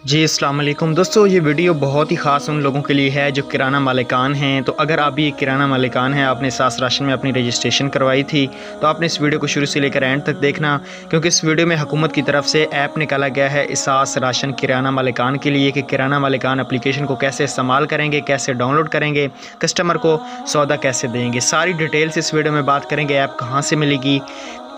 जी अस्सलाम वालेकुम दोस्तों, ये वीडियो बहुत ही ख़ास उन लोगों के लिए है जो किराना मालिकान हैं। तो अगर आप भी किराना मालिकान हैं, आपने सास राशन में अपनी रजिस्ट्रेशन करवाई थी, तो आपने इस वीडियो को शुरू से लेकर एंड तक देखना, क्योंकि इस वीडियो में हुकूमत की तरफ से ऐप निकाला गया है सास राशन किराना मालिकान के लिए कि किराना मालिकान एप्लीकेशन को कैसे इस्तेमाल करेंगे, कैसे डाउनलोड करेंगे, कस्टमर को सौदा कैसे देंगे। सारी डिटेल्स इस वीडियो में बात करेंगे। ऐप कहाँ से मिलेगी,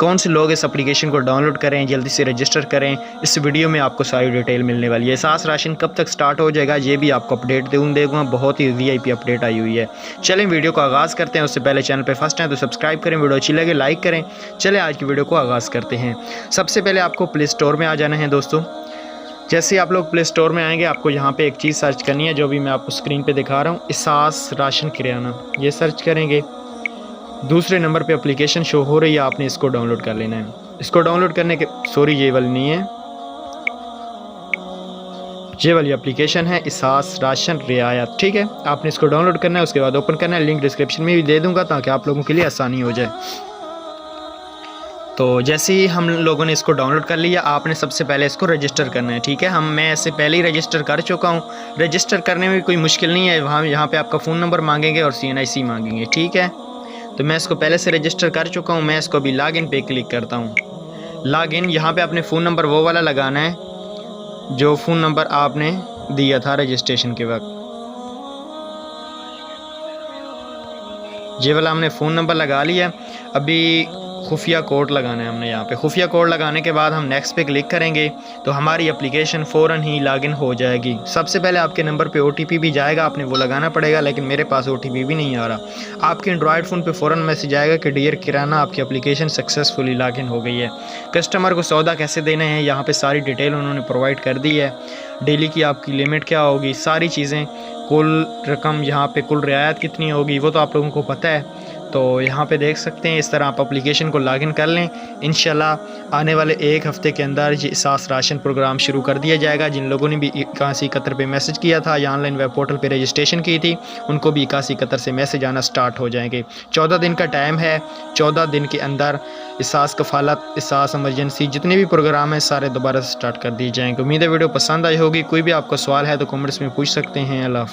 कौन से लोग इस एप्लीकेशन को डाउनलोड करें, जल्दी से रजिस्टर करें, इस वीडियो में आपको सारी डिटेल मिलने वाली है। सास राशन कब तक स्टार्ट हो जाएगा, ये भी आपको अपडेट दूँगा। बहुत ही वीआईपी अपडेट आई हुई है। चलें वीडियो को आगाज़ करते हैं। उससे पहले चैनल पे फर्स्ट हैं तो सब्सक्राइब करें, वीडियो अच्छी लगे लाइक करें। चलें आज की वीडियो को आगाज़ करते हैं। सबसे पहले आपको प्ले स्टोर में आ जाना है दोस्तों। जैसे आप लोग प्ले स्टोर में आएंगे, आपको यहाँ पे एक चीज़ सर्च करनी है, जो भी मैं आपको स्क्रीन पे दिखा रहा हूँ, सास राशन किराना, ये सर्च करेंगे। दूसरे नंबर पे एप्लीकेशन शो हो रही है, आपने इसको डाउनलोड कर लेना है। इसको डाउनलोड करने के ये वाली नहीं है, ये वाली एप्लीकेशन है सास राशन रियायत। ठीक है, आपने इसको डाउनलोड करना है, उसके बाद ओपन करना है। लिंक डिस्क्रिप्शन में भी दे दूंगा ताकि आप लोगों के लिए आसानी हो जाए। तो जैसे ही हम लोगों ने इसको डाउनलोड कर लिया, आपने सबसे पहले इसको रजिस्टर करना है। ठीक है, मैं ऐसे पहले ही रजिस्टर कर चुका हूँ। रजिस्टर करने में कोई मुश्किल नहीं है। यहाँ पे आपका फ़ोन नंबर मांगेंगे और CNIC मांगेंगे। ठीक है, तो मैं इसको पहले से रजिस्टर कर चुका हूँ। मैं इसको अभी लॉगिन पे क्लिक करता हूँ। लॉगिन, यहाँ पे आपने फ़ोन नंबर वो वाला लगाना है जो फ़ोन नंबर आपने दिया था रजिस्ट्रेशन के वक्त। ये वाला हमने फ़ोन नंबर लगा लिया। अभी खुफिया कोड लगाना है हमने। यहाँ पे खुफिया कोड लगाने के बाद हम नेक्स्ट पे क्लिक करेंगे तो हमारी एप्लीकेशन फ़ौरन ही लॉगिन हो जाएगी। सबसे पहले आपके नंबर पे OTP भी जाएगा, आपने वो लगाना पड़ेगा, लेकिन मेरे पास OTP भी नहीं आ रहा। आपके एंड्रॉयड फ़ोन पे फ़ौरन मैसेज आएगा कि डियर किराना, आपकी एप्लीकेशन सक्सेसफुली लॉगिन हो गई है। कस्टमर को सौदा कैसे देना है, यहाँ पर सारी डिटेल उन्होंने प्रोवाइड कर दी है। डेली की आपकी लिमिट क्या होगी, सारी चीज़ें, कुल रकम, यहाँ पे कुल रियायत कितनी होगी, वो तो आप लोगों को पता है। तो यहाँ पे देख सकते हैं, इस तरह आप एप्लीकेशन को लॉगिन कर लें। इंशाल्लाह आने वाले एक हफ़्ते के अंदर ये सास राशन प्रोग्राम शुरू कर दिया जाएगा। जिन लोगों ने भी 8171 पे मैसेज किया था या ऑनलाइन वेब पोर्टल पे रजिस्ट्रेशन की थी, उनको भी 8171 से मैसेज आना स्टार्ट हो जाएंगे। 14 दिन का टाइम है। 14 दिन के अंदर सास कफ़ालत, सास एमरजेंसी, जितने भी प्रोग्राम हैं सारे दोबारा से स्टार्ट कर दिए जाएंगे। उम्मीद है वीडियो पसंद आई होगी। कोई भी आपका सवाल है तो कमेंट्स में पूछ सकते हैं। अल्लाह हाफ़िज़।